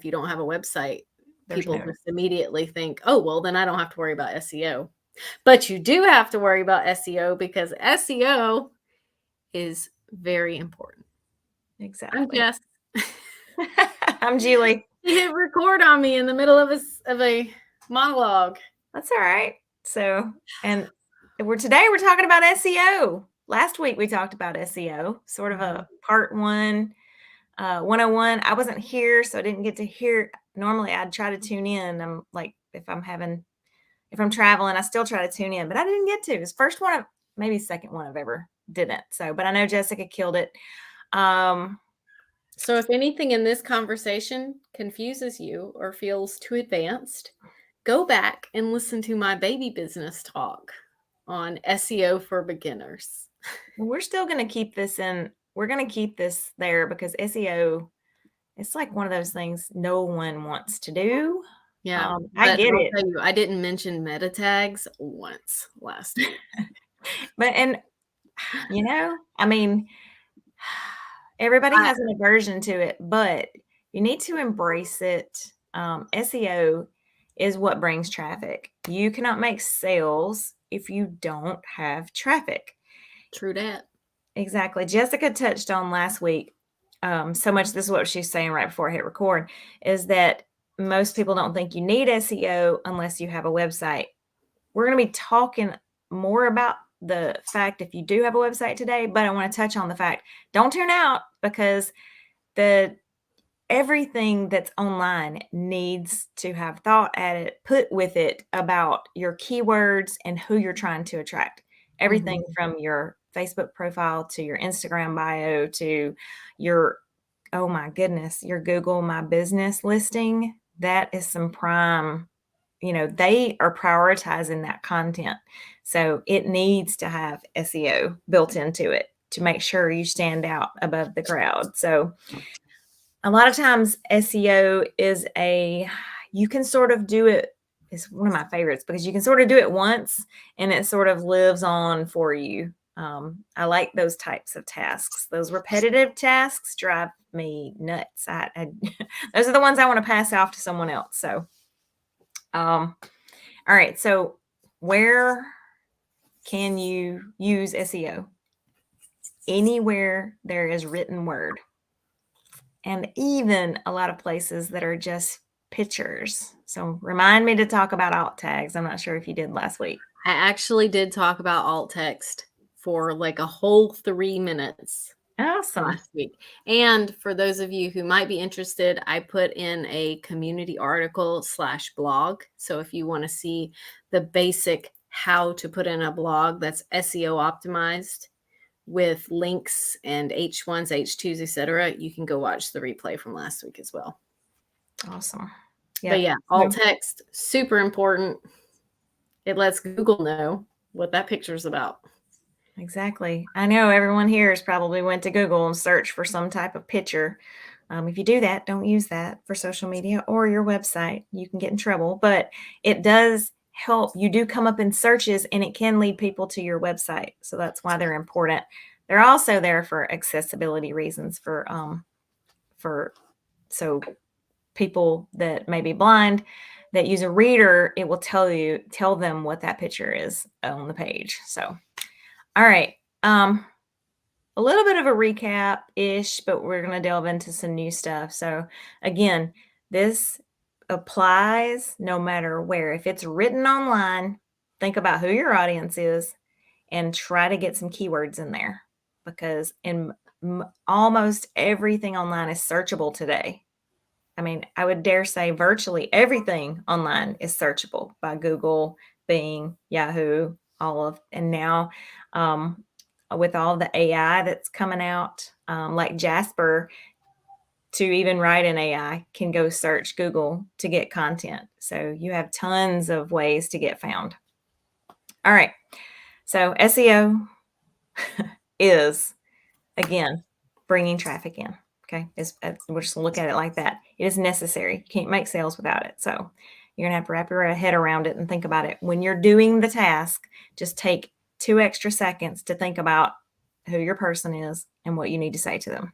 if you don't have a website, There's people no. just immediately think, oh, well, then I don't have to worry about SEO. But you do have to worry about SEO because SEO is very important. I'm Exactly. Jess. I'm Julie. You hit record on me in the middle of a monologue. That's all right. So, and today we're talking about SEO. Last week we talked about SEO, sort of a part 101. I wasn't here, so I didn't get to hear. Normally I'd try to tune in. I'm like, if I'm traveling, I still try to tune in, but I didn't get to. It's first one of maybe second one I've ever didn't. So, but I know Jessica killed it. So if anything in this conversation confuses you or feels too advanced, go back and listen to my baby business talk on SEO for beginners. We're still going to keep this in. We're going to keep this there because SEO, it's like one of those things no one wants to do. Yeah, I get I'll it. tell you, I didn't mention meta tags once last week. But, I mean, everybody has an aversion to it, but you need to embrace it. SEO is what brings traffic. You cannot make sales if you don't have traffic. True that. Exactly. Jessica touched on last week so much. This is what she's saying right before I hit record, is that most people don't think you need SEO unless you have a website. We're going to be talking more about the fact if you do have a website today, but I want to touch on the fact, don't tune out, because everything that's online needs to have thought put with it about your keywords and who you're trying to attract. Everything from your Facebook profile to your Instagram bio to your, oh my goodness, your Google My Business listing. That is some prime, they are prioritizing that content. So it needs to have SEO built into it to make sure you stand out above the crowd. So a lot of times SEO is you can sort of do it. It's one of my favorites because you can sort of do it once and it sort of lives on for you. I like those types of tasks. Those repetitive tasks drive me nuts. Those are the ones I want to pass off to someone else. So, all right. So where can you use SEO? Anywhere there is written word. And even a lot of places that are just pictures. So remind me to talk about alt tags. I'm not sure if you did last week. I actually did talk about alt text for like a whole 3 minutes Awesome. last week. And for those of you who might be interested, I put in a community article /blog. So if you want to see the basic how to put in a blog that's SEO optimized with links and H1s, H2s, etc., you can go watch the replay from last week as well. Awesome. Yeah. But yeah, alt text, super important. It lets Google know what that picture is about. Exactly. I know everyone here has probably went to Google and searched for some type of picture. If you do that, don't use that for social media or your website. You can get in trouble, but it does help. You do come up in searches and it can lead people to your website. So that's why they're important. They're also there for accessibility reasons so people that may be blind that use a reader, it will tell them what that picture is on the page. So, all right. A little bit of a recap-ish, but we're going to delve into some new stuff. So again, this applies no matter where. If it's written online, think about who your audience is and try to get some keywords in there, because almost everything online is searchable today. I mean, I would dare say virtually everything online is searchable by Google, Bing, Yahoo, and now with all the AI that's coming out, like Jasper, to even write an AI can go search Google to get content. So you have tons of ways to get found. All right. So SEO is, again, bringing traffic in. Okay. We're just going to look at it like that. It is necessary. You can't make sales without it. So you're going to have to wrap your head around it and think about it. When you're doing the task, just take 2 extra seconds to think about who your person is and what you need to say to them.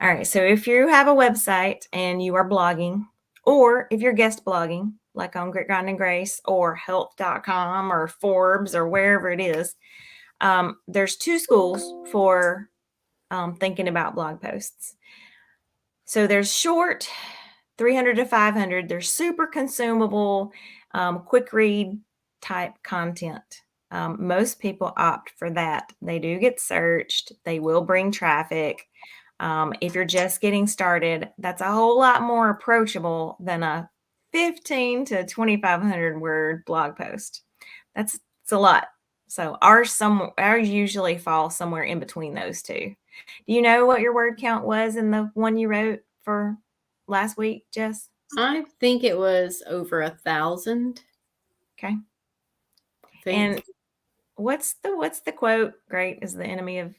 All right. So if you have a website and you are blogging, or if you're guest blogging, like on Grit, Grind, and Grace or health.com or Forbes or wherever it is, there's two schools for thinking about blog posts. So there's short, 300 to 500. There's super consumable, quick read type content. Most people opt for that. They do get searched. They will bring traffic. If you're just getting started, that's a whole lot more approachable than a 15 to 2,500 word blog post. It's a lot. So ours usually fall somewhere in between those two. Do you know what your word count was in the one you wrote for last week, Jess? I think it was over 1,000. Okay. And what's the quote? Great is the enemy of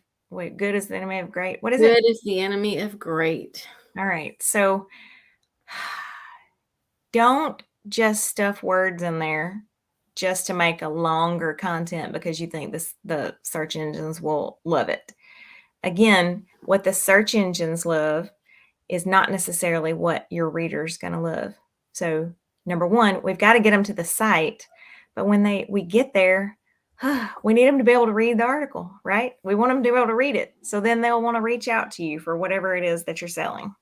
good is the enemy of great. What is it? Good is the enemy of great. All right. So don't just stuff words in there just to make a longer content because you think the search engines will love it. Again, what the search engines love is not necessarily what your reader's going to love. So number one, we've got to get them to the site, but when we get there, we need them to be able to read the article, right? We want them to be able to read it. So then they'll want to reach out to you for whatever it is that you're selling.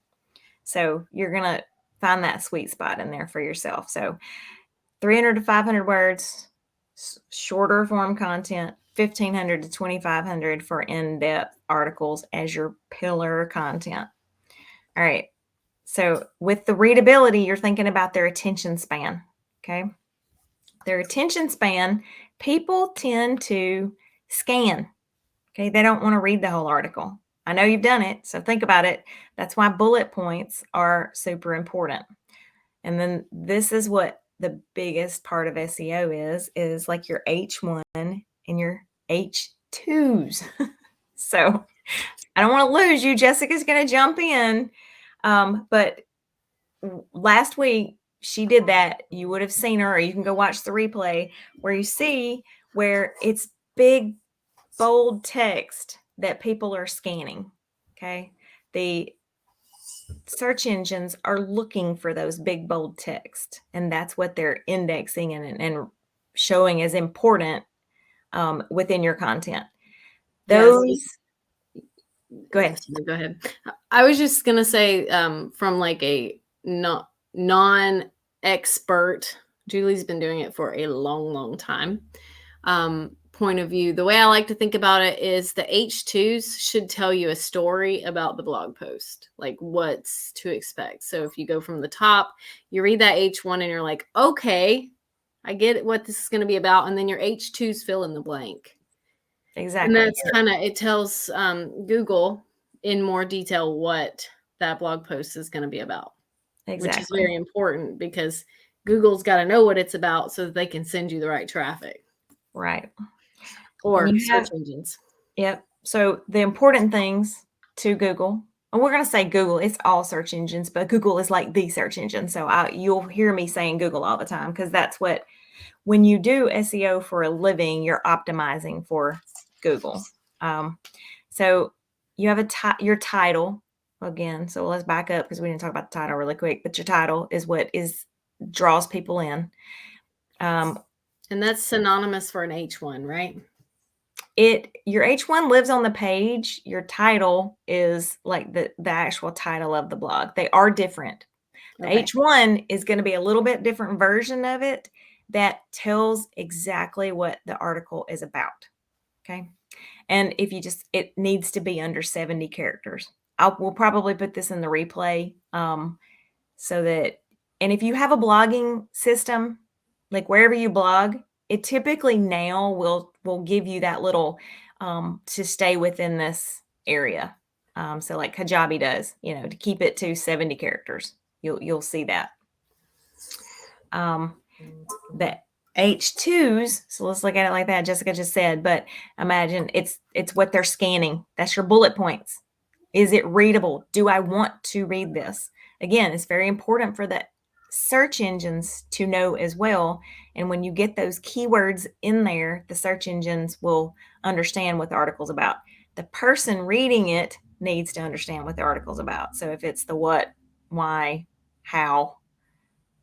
So you're going to find that sweet spot in there for yourself. So 300 to 500 words, shorter form content, 1,500 to 2,500 for in-depth articles as your pillar content. All right. So with the readability, you're thinking about their attention span. Okay. Their attention span, people tend to scan. Okay. They don't want to read the whole article. I know you've done it. So think about it. That's why bullet points are super important. And then this is what the biggest part of SEO is like your H1 and your H2s. So I don't want to lose you. Jessica's going to jump in. But last week she did that. You would have seen her, or you can go watch the replay where you see where it's big, bold text that people are scanning. Okay. The search engines are looking for those big, bold text, and that's what they're indexing and showing as important within your content. Those. Yes. Go ahead. Go ahead. I was just going to say from like a non-expert, Julie's been doing it for a long, long time, point of view, the way I like to think about it is the H2s should tell you a story about the blog post, like what's to expect. So if you go from the top, you read that H1 and you're like, okay, I get what this is going to be about. And then your H2s fill in the blank. Exactly. And that's kind of, it tells Google in more detail what that blog post is going to be about. Exactly. Which is very important because Google's got to know what it's about so that they can send you the right traffic. Right. Or search engines. Yep. So the important things to Google, and we're going to say Google, it's all search engines, but Google is like the search engine. So you'll hear me saying Google all the time because that's what, when you do SEO for a living, you're optimizing for Google. So you have your title again. So let's back up because we didn't talk about the title really quick, but your title is what draws people in. And that's synonymous for an H1, right? Your H1 lives on the page. Your title is like the actual title of the blog. They are different. Okay. The H1 is going to be a little bit different version of it that tells exactly what the article is about. Okay. And if it needs to be under 70 characters. We'll probably put this in the replay so that, and if you have a blogging system, like wherever you blog, it typically now will give you that little to stay within this area. So like Kajabi does, to keep it to 70 characters. You'll see that. The H2s, so let's look at it like that. Jessica just said, but imagine it's what they're scanning. That's your bullet points. Is it readable? Do I want to read this? Again, it's very important for the search engines to know as well. And when you get those keywords in there, the search engines will understand what the article's about. The person reading it needs to understand what the article's about. So if it's the what, why, how,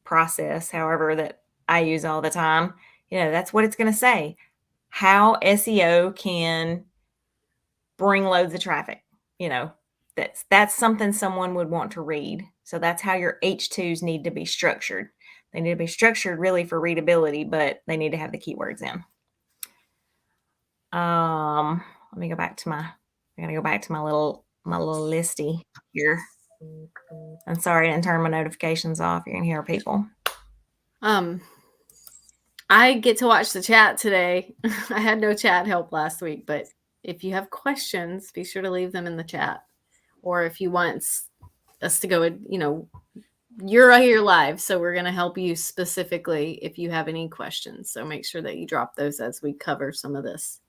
process, however that I use all the time, that's what it's going to say. How SEO can bring loads of traffic. That's something someone would want to read. So that's how your H2s need to be structured. They need to be structured really for readability, but they need to have the keywords in. Let me go back to my little listy here. I'm sorry I didn't turn my notifications off. You're gonna hear people. I get to watch the chat today. I had no chat help last week, but if you have questions, be sure to leave them in the chat. Or if you want us to go, you're right here live, so we're going to help you specifically if you have any questions. So make sure that you drop those as we cover some of this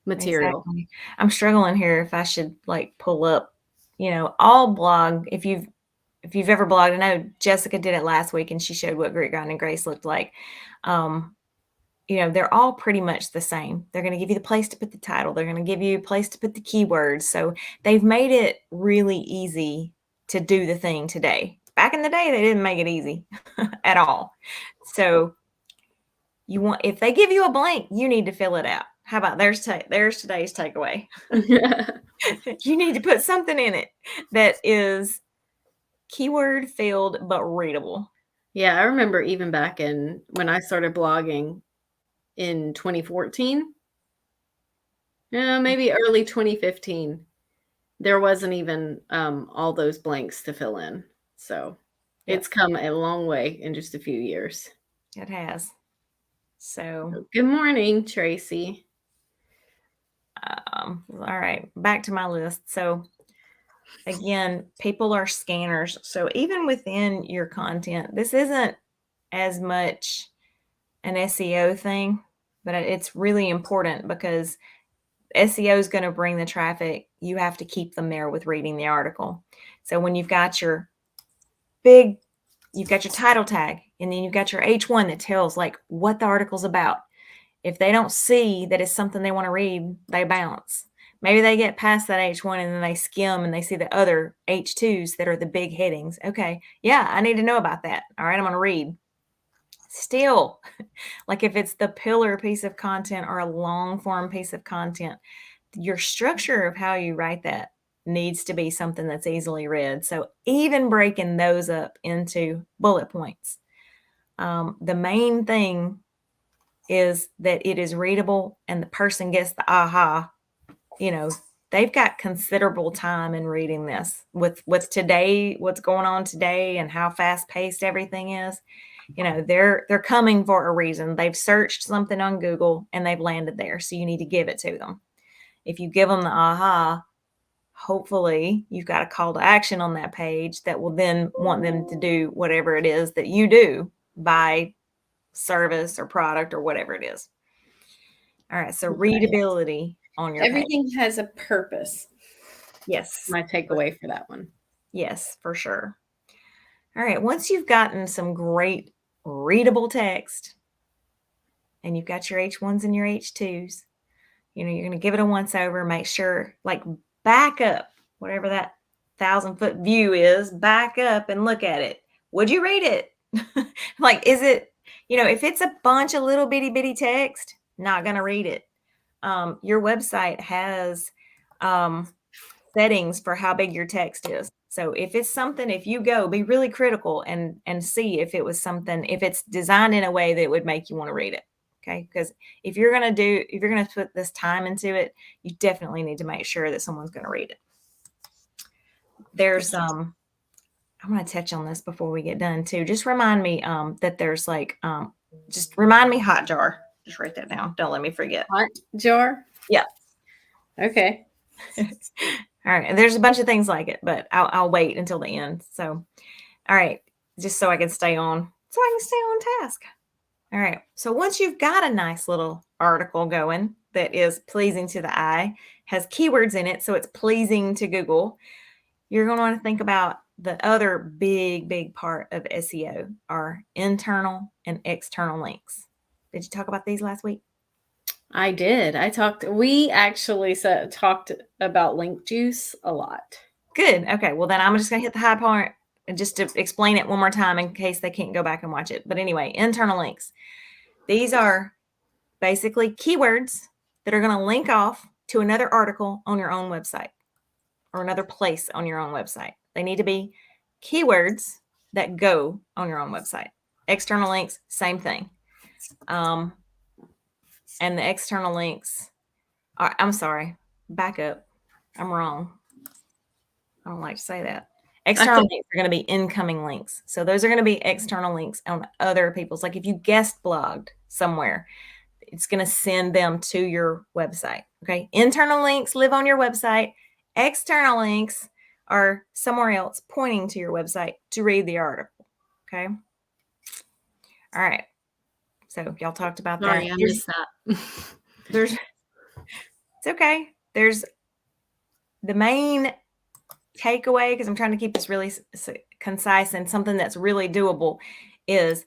material. Exactly. I'm struggling here if I should pull up, all blog. If you've ever blogged, I know Jessica did it last week and she showed what Grit Grind and Grace looked like. They're all pretty much the same. They're going to give you the place to put the title. They're going to give you a place to put the keywords. So they've made it really easy to do the thing today. Back in the day, they didn't make it easy at all. So if they give you a blank, you need to fill it out. How about there's today's takeaway. You need to put something in it that is keyword filled but readable. Yeah, I remember even back when I started blogging in 2014, maybe early 2015, there wasn't even all those blanks to fill in. So it's come a long way in just a few years. It has. So good morning, Tracy. All right, back to my list. So again, people are scanners. So even within your content, this isn't as much an SEO thing, but it's really important because SEO is going to bring the traffic. You have to keep them there with reading the article. So when you've got your title tag, and then you've got your H1 that tells what the article's about. If they don't see that it's something they want to read, they bounce. Maybe they get past that H1 and then they skim and they see the other H2s that are the big headings. Okay, yeah, I need to know about that. All right, I'm going to read. Still, if it's the pillar piece of content or a long form piece of content, your structure of how you write that needs to be something that's easily read. So even breaking those up into bullet points. The main thing is that it is readable and the person gets the aha. They've got considerable time in reading this with today, what's going on today and how fast paced everything is. They're coming for a reason. They've searched something on Google and they've landed there. So you need to give it to them. If you give them the aha, hopefully you've got a call to action on that page that will then want them to do whatever it is that you do, buy service or product or whatever it is. All right. So readability on your everything page. has a purpose. Yes. My takeaway for that one. Yes, for sure. All right. Once you've gotten some great readable text and you've got your H1s and your H2s, you're going to give it a once over, make sure back up, whatever that 1,000-foot view is, back up and look at it. Would you read it? Is it, if it's a bunch of little bitty text, not going to read it. Your website has settings for how big your text is. So if it's something, if you go, be really critical and see if it was something, if it's designed in a way that would make you want to read it. Okay. Because if you're going to put this time into it, you definitely need to make sure that someone's going to read it. There's, I'm going to touch on this before we get done too. Just remind me, that there's just remind me Hotjar. Just write that down. Don't let me forget. Hotjar? Yeah. Okay. All right. And there's a bunch of things like it, but I'll wait until the end. So, all right. Just so I can stay on task. All right. So once you've got a nice little article going that is pleasing to the eye, has keywords in it, so it's pleasing to Google, you're going to want to think about the other big part of SEO are internal and external links. Did you talk about these last week? I did. We actually talked about link juice a lot. Good. Okay. Well, then I'm just going to hit the high point and just to explain it one more time in case they can't go back and watch it. But anyway, internal links. These are basically keywords that are going to link off to another article on your own website or another place on your own website. They need to be keywords that go on your own website. External links, same thing. And the external links are, I'm sorry, back up. I'm wrong. I don't like to say that. External links are going to be incoming links. So those are going to be external links on other people's. Like if you guest blogged somewhere, it's going to send them to your website. Okay. Internal links live on your website. External links are somewhere else pointing to your website to read the article. Okay. All right. So y'all talked about Sorry, that. I missed that. It's okay. There's the main takeaway, because I'm trying to keep this really concise and something that's really doable, is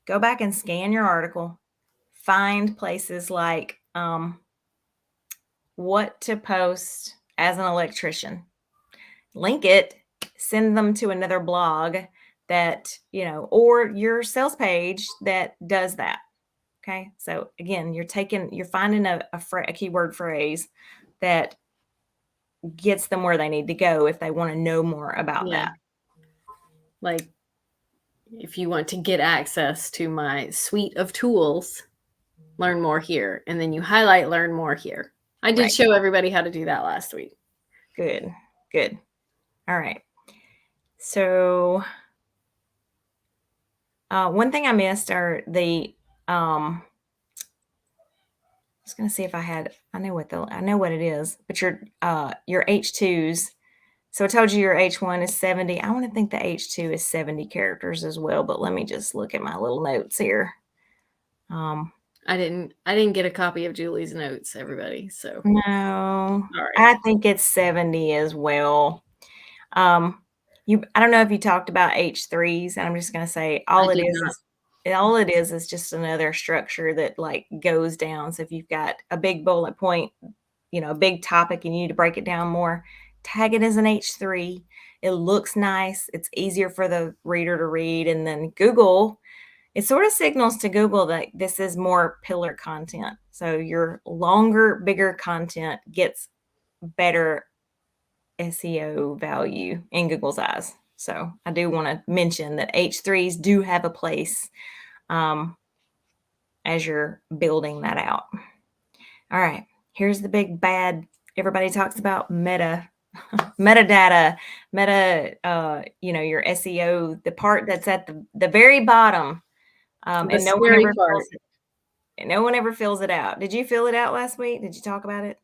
go back and scan your article, find places like what to post as an electrician, link it, send them to another blog that, or your sales page that does that. Okay. So again, you're finding a keyword phrase that gets them where they need to go if they want to know more about that. Like if you want to get access to my suite of tools, learn more here. And then you highlight learn more here. I did show everybody how to do that last week. Good. All right. So one thing I missed are the I was going to see if I know what it is, but your H2s. So I told you your H1 is 70. I want to think the H2 is 70 characters as well, but let me just look at my little notes here. I didn't get a copy of Julie's notes, everybody. So no, right. I think it's 70 as well. I don't know if you talked about H3s, and I'm just going to say all it is just another structure that like goes down. So if you've got a big bullet point, a big topic, and you need to break it down more, tag it as an H3. It looks nice. It's easier for the reader to read. And then Google, it sort of signals to Google that this is more pillar content. So your longer, bigger content gets better SEO value in Google's eyes. So I do want to mention that H3s do have a place as you're building that out. All right, here's the big bad. Everybody talks about metadata, your SEO, the part that's at the very bottom, and no one ever fills it out. Did you fill it out last week? Did you talk about it?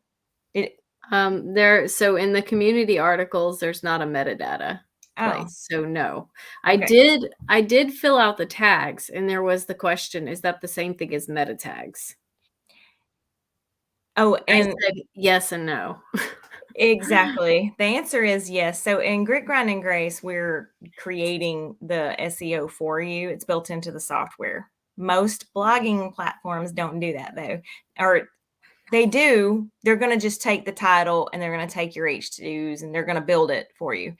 So in the community articles, there's not a metadata place. So no, okay. I did fill out the tags, and there was the question, is that the same thing as meta tags? Oh, and I said yes and no. Exactly. The answer is yes. So in Grit, Grind, and Grace, we're creating the SEO for you. It's built into the software. Most blogging platforms don't do that though, or they do. They're going to just take the title and they're going to take your H2s and they're going to build it for you.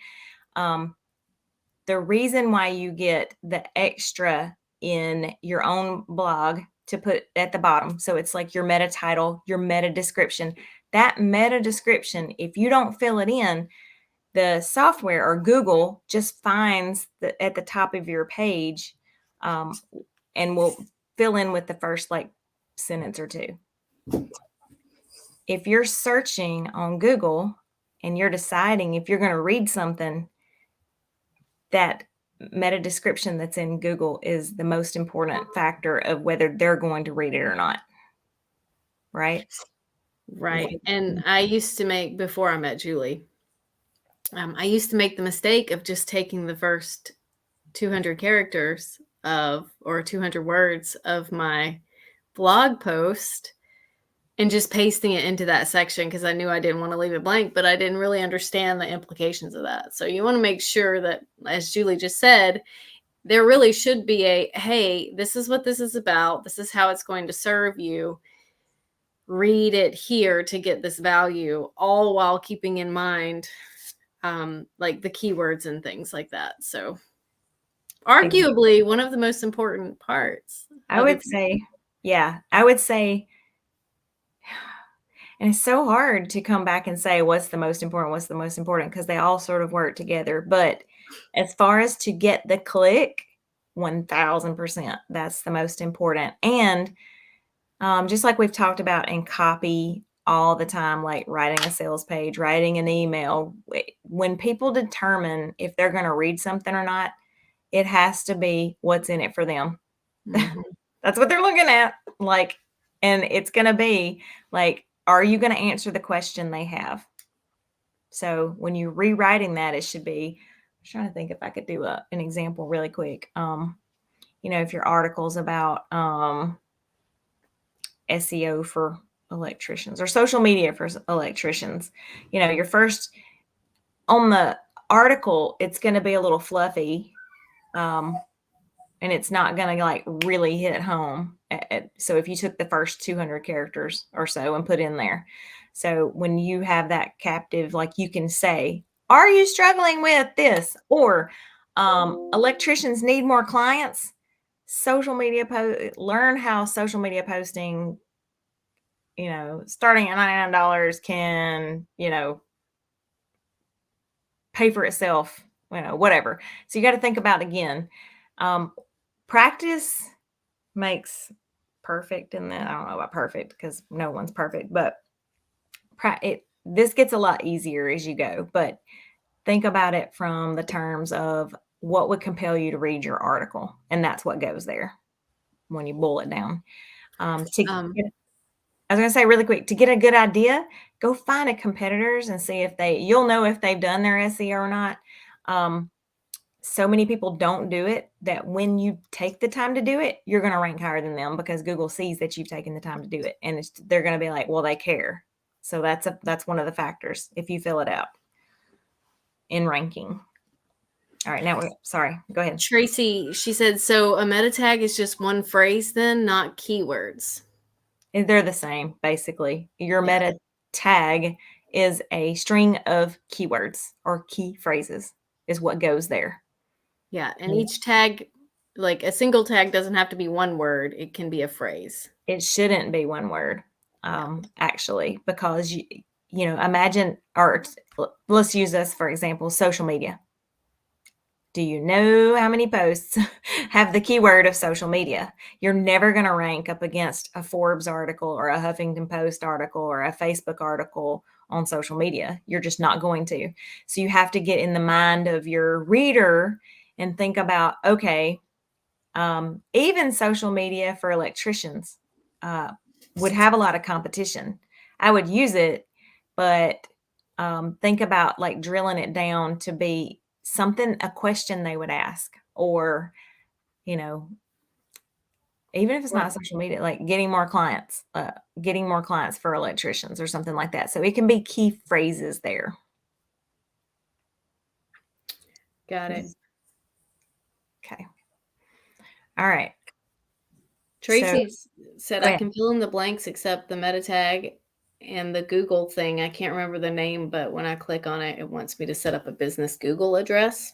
The reason why you get the extra in your own blog to put at the bottom, so it's like your meta title, your meta description. That meta description, if you don't fill it in, the software or Google just finds at the top of your page and will fill in with the first sentence or two. If you're searching on Google and you're deciding if you're going to read something, that meta description that's in Google is the most important factor of whether they're going to read it or not. Right? Right. And I used to make, before I met Julie, I used to make the mistake of just taking the first 200 characters or 200 words of my blog post and just pasting it into that section because I knew I didn't want to leave it blank, but I didn't really understand the implications of that. So you want to make sure that, as Julie just said, there really should be hey, this is what this is about. This is how it's going to serve you. read it here to get this value, all while keeping in mind like the keywords and things like that. So arguably one of the most important parts. I would say, yeah, I would say, and it's so hard to come back and say what's the most important, because they all sort of work together. But as far as to get the click, 1000%, that's the most important. And just like we've talked about in copy all the time, like writing a sales page, writing an email, when people determine if they're going to read something or not, it has to be what's in it for them. Mm-hmm. That's what they're looking at. Like, and it's going to be like, are you going to answer the question they have? So when you're rewriting that, it should be, I'm trying to think if I could do an example really quick. If your article's about SEO for electricians or social media for electricians, your first on the article, it's going to be a little fluffy. And it's not going to like really hit home. So if you took the first 200 characters or so and put in there. So when you have that captive, like you can say, are you struggling with this? Or electricians need more clients. Social media learn how social media posting, starting at $99 can, pay for itself, whatever. So you got to think about it again. Practice makes perfect, and then I don't know about perfect because no one's perfect, but this gets a lot easier as you go. But think about it from the terms of what would compel you to read your article, and that's what goes there when you boil it down. I was going to say really quick, to get a good idea, go find a competitors and see if you'll know if they've done their SEO or not. So many people don't do it that when you take the time to do it, you're going to rank higher than them because Google sees that you've taken the time to do it. And they're going to be like, well, they care. So that's one of the factors if you fill it out in ranking. All right. Now, sorry, go ahead. Tracy, she said, so a meta tag is just one phrase then, not keywords. They're the same, basically. Your meta tag is a string of keywords or key phrases is what goes there. Yeah. And each tag, like a single tag doesn't have to be one word. It can be a phrase. It shouldn't be one word, actually, because, imagine, or let's use this, for example, social media. Do you know how many posts have the keyword of social media? You're never going to rank up against a Forbes article or a Huffington Post article or a Facebook article on social media. You're just not going to. So you have to get in the mind of your reader and think about, okay, even social media for electricians would have a lot of competition. I would use it, but think about like drilling it down to be a question they would ask, or, even if it's not social media, like getting more clients for electricians or something like that. So it can be key phrases there. Got it. Okay. All right. Tracy said, I can fill in the blanks except the meta tag and the Google thing. I can't remember the name, but when I click on it, it wants me to set up a business Google address.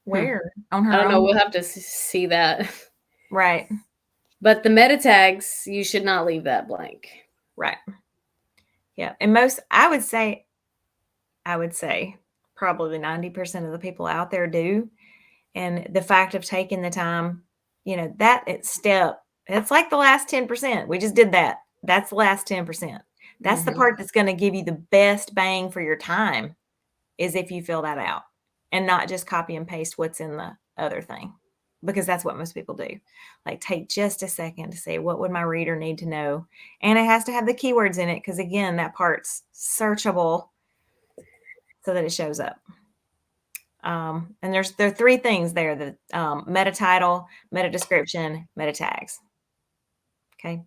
Where? On her I don't know. own? We'll have to see that. Right. But the meta tags, you should not leave that blank. Right. Yeah. And I would say probably 90% of the people out there do. And the fact of taking the time, that step, it's like the last 10%. We just did that. That's the last 10%. That's the part that's going to give you the best bang for your time, is if you fill that out and not just copy and paste what's in the other thing, because that's what most people do. Like, take just a second to say, what would my reader need to know? And it has to have the keywords in it, because again, that part's searchable so that it shows up. And there are three things there: the meta title, meta description, meta tags. Okay.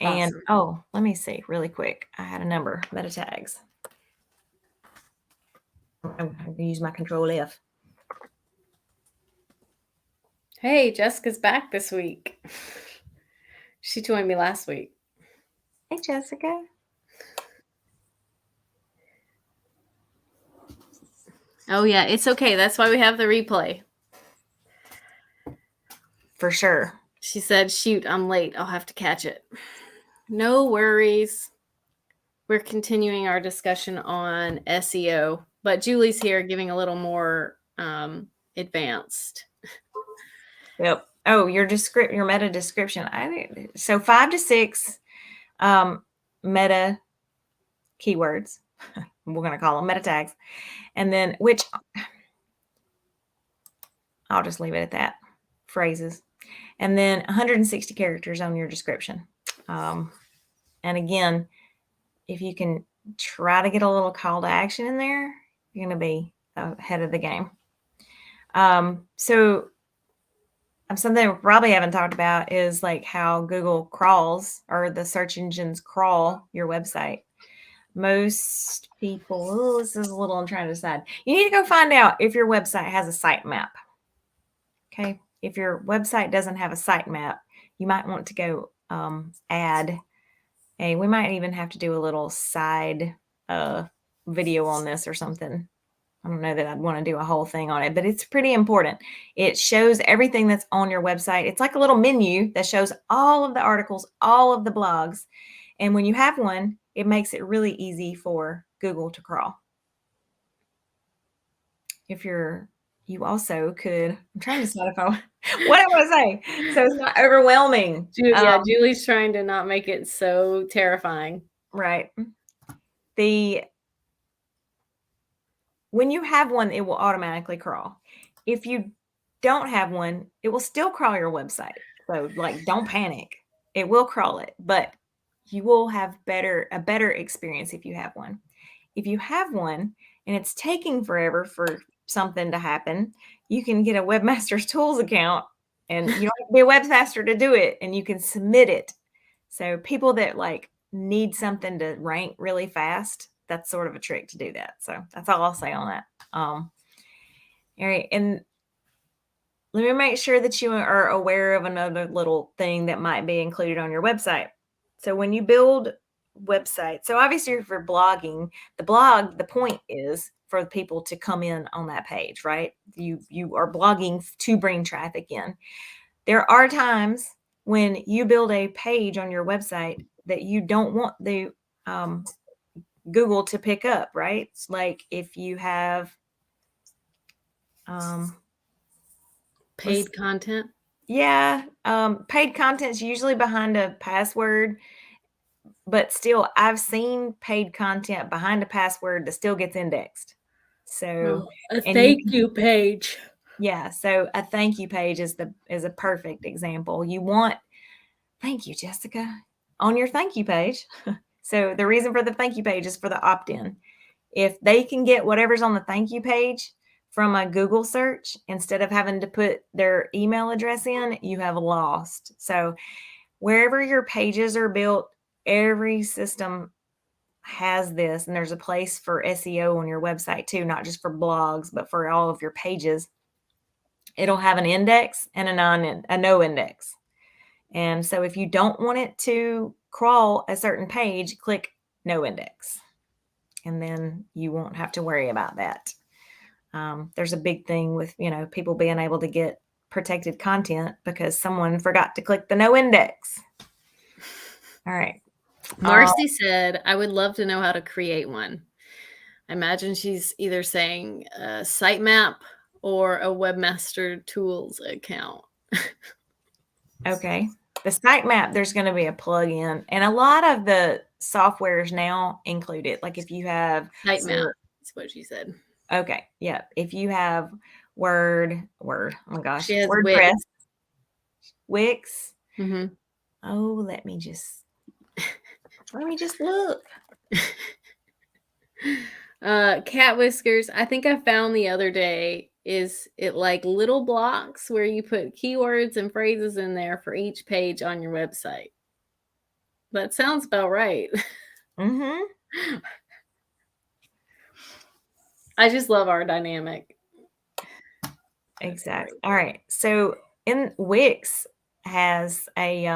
And awesome. Let me see really quick. I had a number, meta tags. I'm going to use my Control F. Hey, Jessica's back this week. She joined me last week. Hey, Jessica. Oh, yeah, it's okay. That's why we have the replay. For sure. She said, shoot, I'm late. I'll have to catch it. No worries. We're continuing our discussion on SEO, but Julie's here giving a little more advanced. Yep. Oh, your meta description. So 5 to 6 meta keywords. We're going to call them meta tags. And then which I'll just leave it at that. Phrases. And then 160 characters on your description. And again, if you can try to get a little call to action in there, you're going to be ahead of the game. So something we probably haven't talked about is like how Google crawls, or the search engines crawl your website. Most people, this is a little, I'm trying to decide. You need to go find out if your website has a sitemap. Okay. If your website doesn't have a sitemap, you might want to go add we might even have to do a little side video on this or something. I don't know that I'd want to do a whole thing on it, but it's pretty important. It shows everything that's on your website. It's like a little menu that shows all of the articles, all of the blogs. And when you have one, it makes it really easy for Google to crawl. You also could, I'm trying to decide what I want to say, so it's not overwhelming. Yeah, Julie's trying to not make it so terrifying. Right. When you have one, it will automatically crawl. If you don't have one, it will still crawl your website. So don't panic. It will crawl it, but you will have a better experience if you have one. If you have one and it's taking forever for something to happen, you can get a Webmaster's Tools account, and you don't have to be a webmaster to do it, and you can submit it. So people that need something to rank really fast, that's sort of a trick to do that. So that's all I'll say on that. All right. And let me make sure that you are aware of another little thing that might be included on your website. So when you build websites, so obviously for blogging, the point is for people to come in on that page, right? You are blogging to bring traffic in. There are times when you build a page on your website that you don't want the Google to pick up, right? Like if you have paid content. Yeah. Paid content's usually behind a password, but still I've seen paid content behind a password that still gets indexed. So a thank you page. Yeah. So a thank you page is a perfect example. You want, thank you, Jessica, on your thank you page. So the reason for the thank you page is for the opt-in. If they can get whatever's on the thank you page from a Google search, instead of having to put their email address in, you have lost. So wherever your pages are built, every system has this, and there's a place for SEO on your website too, not just for blogs, but for all of your pages. It'll have an index and a no index. And so if you don't want it to crawl a certain page, click no index, and then you won't have to worry about that. There's a big thing with, people being able to get protected content because someone forgot to click the no index. All right. Marcy said, I would love to know how to create one. I imagine she's either saying a sitemap or a Webmaster Tools account. Okay. The sitemap, there's going to be a plugin, and a lot of the softwares now include it. Like if you have sitemap, that's what she said. Okay. Yeah. If you have Word, oh my gosh, she has WordPress, Wix. Mm-hmm. Oh, let me just look. Cat Whiskers, I think I found the other day, is it like little blocks where you put keywords and phrases in there for each page on your website? That sounds about right. Mm-hmm. I just love our dynamic. Exactly. All right. So in Wix has a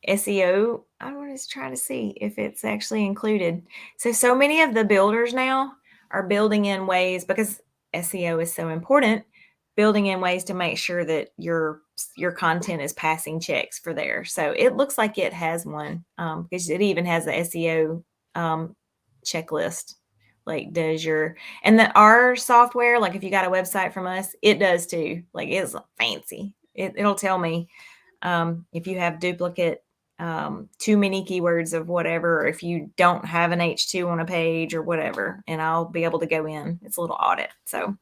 SEO. I want to try to see if it's actually included. So many of the builders now are building in ways, because SEO is so important, building in ways to make sure that your content is passing checks for there. So it looks like it has one, because it even has the SEO checklist. Like, does your, and our software, like if you got a website from us, it does too. Like, it's fancy. It'll tell me if you have duplicate, too many keywords of whatever, or if you don't have an H2 on a page or whatever, and I'll be able to go in. It's a little audit. So,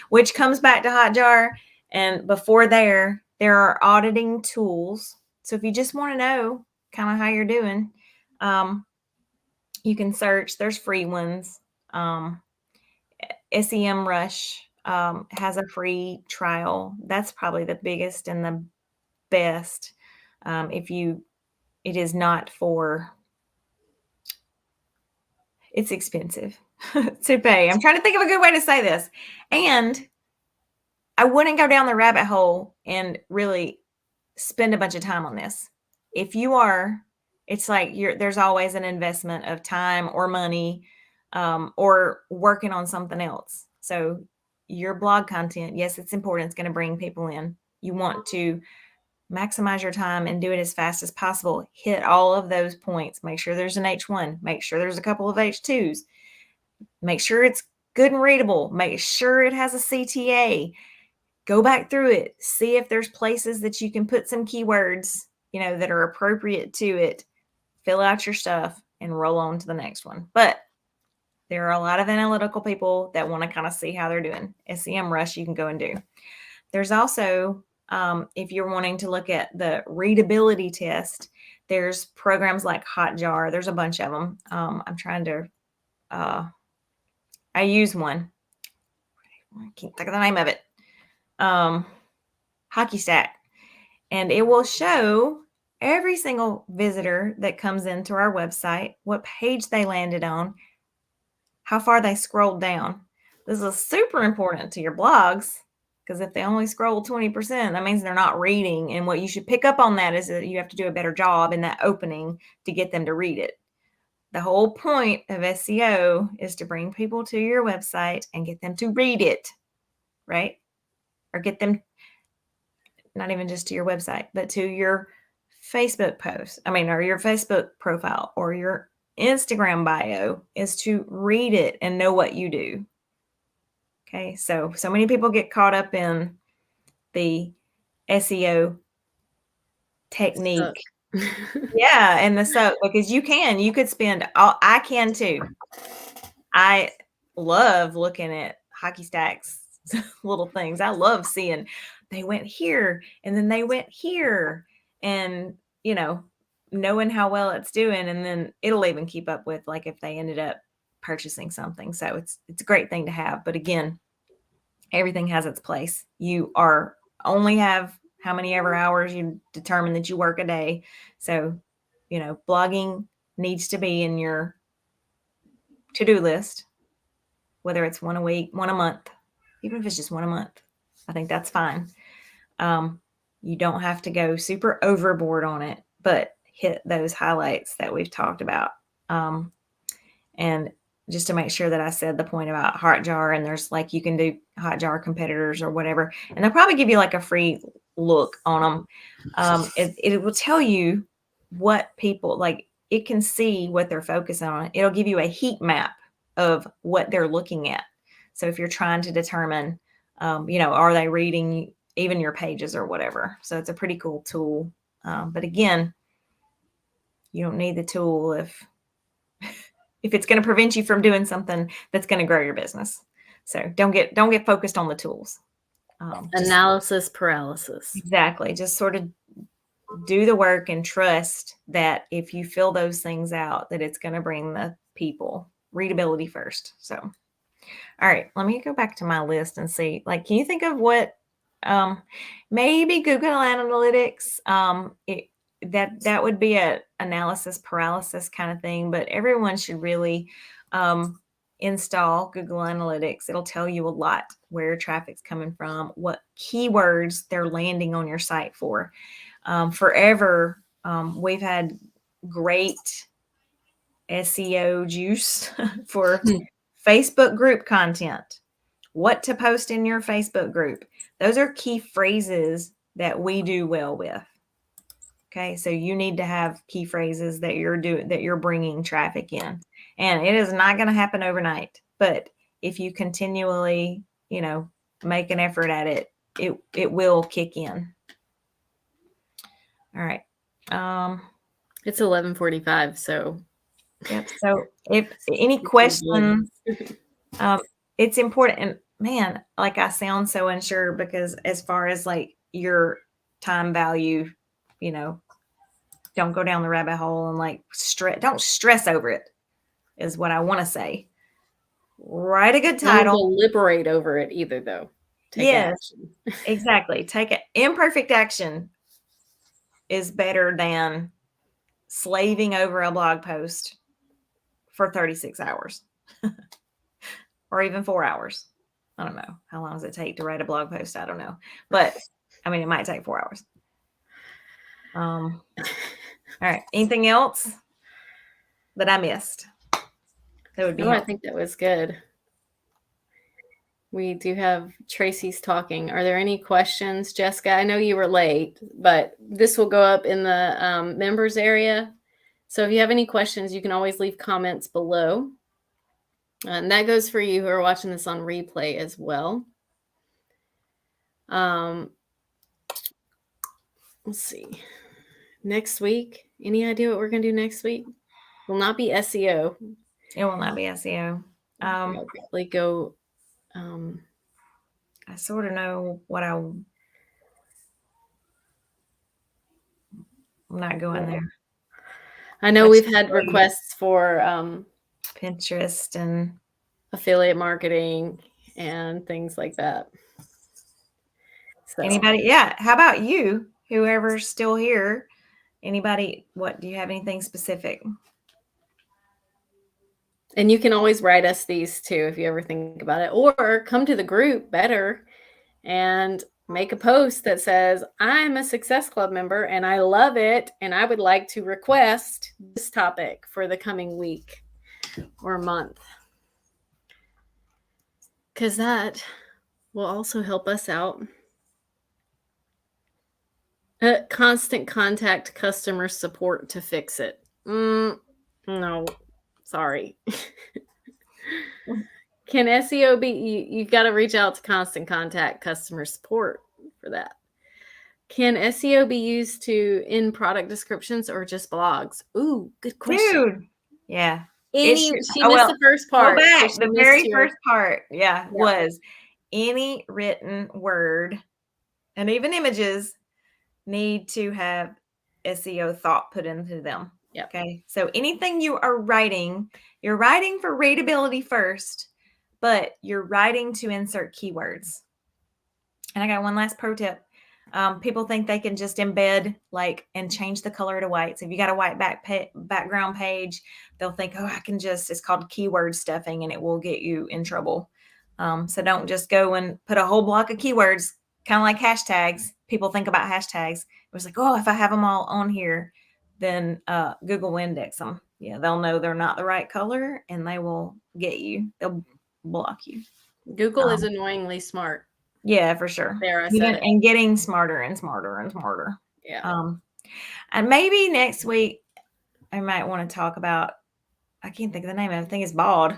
which comes back to Hotjar. And before there are auditing tools. So if you just want to know kind of how you're doing, you can search. There's free ones. SEMrush has a free trial. That's probably the biggest and the best. It is not for, it's expensive to pay. I'm trying to think of a good way to say this. And I wouldn't go down the rabbit hole and really spend a bunch of time on this. If you are, it's like there's always an investment of time or money, or working on something else. So your blog content, yes, it's important. It's going to bring people in. You want to maximize your time and do it as fast as possible. Hit all of those points. Make sure there's an H1. Make sure there's a couple of H2s. Make sure it's good and readable. Make sure it has a CTA. Go back through it. See if there's places that you can put some keywords, that are appropriate to it. Fill out your stuff and roll on to the next one. But there are a lot of analytical people that want to kind of see how they're doing. SEMrush you can go and do. There's also, if you're wanting to look at the readability test, there's programs like Hotjar. There's a bunch of them. I'm trying to, I use one. I can't think of the name of it. Hockey Stack. And it will show every single visitor that comes into our website, what page they landed on, how far they scrolled down. This is super important to your blogs, because if they only scroll 20%, that means they're not reading. And what you should pick up on that is that you have to do a better job in that opening to get them to read it. The whole point of SEO is to bring people to your website and get them to read it, right? Or get them not even just to your website, but to your Facebook post. Or your Facebook profile or your Instagram bio, is to read it and know what you do. Okay. So many people get caught up in the SEO technique. Yeah. And because you could spend I can too. I love looking at Hockey Stack's little things. I love seeing they went here and then they went here, and knowing how well it's doing, and then it'll even keep up with like if they ended up purchasing something. So it's a great thing to have. But again, everything has its place. You only have how many ever hours you determine that you work a day. So, blogging needs to be in your to-do list, whether it's one a week, one a month, even if it's just one a month. I think that's fine. You don't have to go super overboard on it, but hit those highlights that we've talked about. And just to make sure that I said the point about Hotjar, and there's like, you can do Hotjar competitors or whatever, and they'll probably give you like a free look on them. It will tell you what people like. It can see what they're focusing on. It'll give you a heat map of what they're looking at. So if you're trying to determine, are they reading even your pages or whatever? So it's a pretty cool tool. But again, you don't need the tool if it's going to prevent you from doing something that's going to grow your business. So don't get focused on the tools. Analysis paralysis. Exactly. Just sort of do the work and trust that if you fill those things out, that it's going to bring the people. Readability first. So, all right, let me go back to my list and see, like, can you think of what, maybe Google Analytics, that would be a analysis paralysis kind of thing, but everyone should really install Google Analytics. It'll tell you a lot where traffic's coming from, what keywords they're landing on your site for. Forever, We've had great SEO juice for Facebook group content. What to post in your Facebook group. Those are key phrases that we do well with. Okay, so you need to have key phrases that you're bringing traffic in, and it is not going to happen overnight. But if you continually, make an effort at it, it will kick in. All right. It's 11:45, so. Yep. So if any questions, it's important. And man, like I sound so unsure because as far as like your time value, don't go down the rabbit hole and like don't stress over it is what I want to say. Write a good title. Don't deliberate over it either, though. Take action. Exactly. Take it. Imperfect action is better than slaving over a blog post for 36 hours or even 4 hours. I don't know. How long does it take to write a blog post? I don't know. But I mean, it might take 4 hours. All right. Anything else that I missed? That would be helpful. I think that was good. We do have Tracy's talking. Are there any questions, Jessica? I know you were late, but this will go up in the members area. So if you have any questions, you can always leave comments below. And that goes for you who are watching this on replay as well. Let's see. Next week, any idea what we're going to do next week? Will not be SEO. It will not be SEO. I'll probably go. I sort of know what I'm not going there. I know we've had requests for Pinterest and affiliate marketing and things like that. So. Anybody? Yeah. How about you? Whoever's still here. Anybody? What? Do you have anything specific? And you can always write us these too if you ever think about it, or come to the group better and make a post that says, I'm a Success Club member and I love it, and I would like to request this topic for the coming week or month. Because that will also help us out. Constant contact customer support to fix it. No, sorry. Can SEO be, you've got to reach out to constant contact customer support for that. Can SEO be used in product descriptions or just blogs? Ooh, good question. Dude. Yeah. She missed the first part. Go back. So the very first part, was any written word and even images need to have SEO thought put into them. Yep. Okay. So anything you are writing, you're writing for readability first, but you're writing to insert keywords. And I got one last pro tip. People think they can just embed and change the color to white. So if you got a white background page, they'll think, oh, it's called keyword stuffing, and it will get you in trouble. So don't just go and put a whole block of keywords, kind of like hashtags. People think about hashtags. It was like, oh, if I have them all on here, then Google will index them. Yeah, they'll know they're not the right color, and they will get you. They'll block you. Google is annoyingly smart. Yeah, for sure. There, I said it. And getting smarter and smarter and smarter. Yeah. And maybe next week I might want to talk about, I can't think of the name of it. I think it's Bald.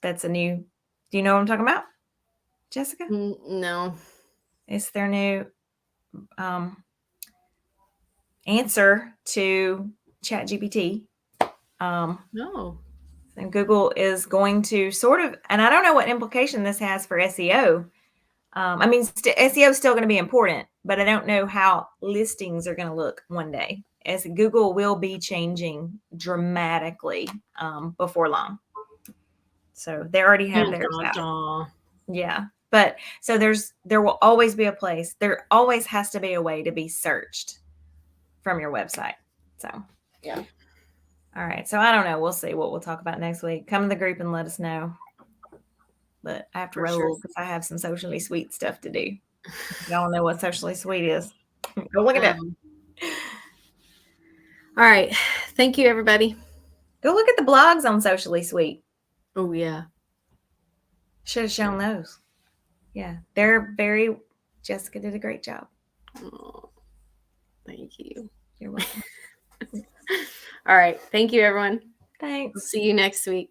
That's a new, do you know what I'm talking about, Jessica? No. It's their new answer to ChatGPT. No. And Google is going to sort of, and I don't know what implication this has for SEO. I mean, SEO is still going to be important, but I don't know how listings are going to look one day, as Google will be changing dramatically before long. So they already have theirs out. Yeah. But so there will always be a place. There always has to be a way to be searched from your website. So, yeah. All right. So I don't know. We'll see what we'll talk about next week. Come to the group and let us know. But I have to roll because I have some socially sweet stuff to do. Y'all know what socially sweet is. Go look at it. All right. Thank you, everybody. Go look at the blogs on Socially Sweet. Oh, yeah. Should have shown those. Yeah, Jessica did a great job. Oh, thank you. You're welcome. All right. Thank you, everyone. Thanks. See you next week.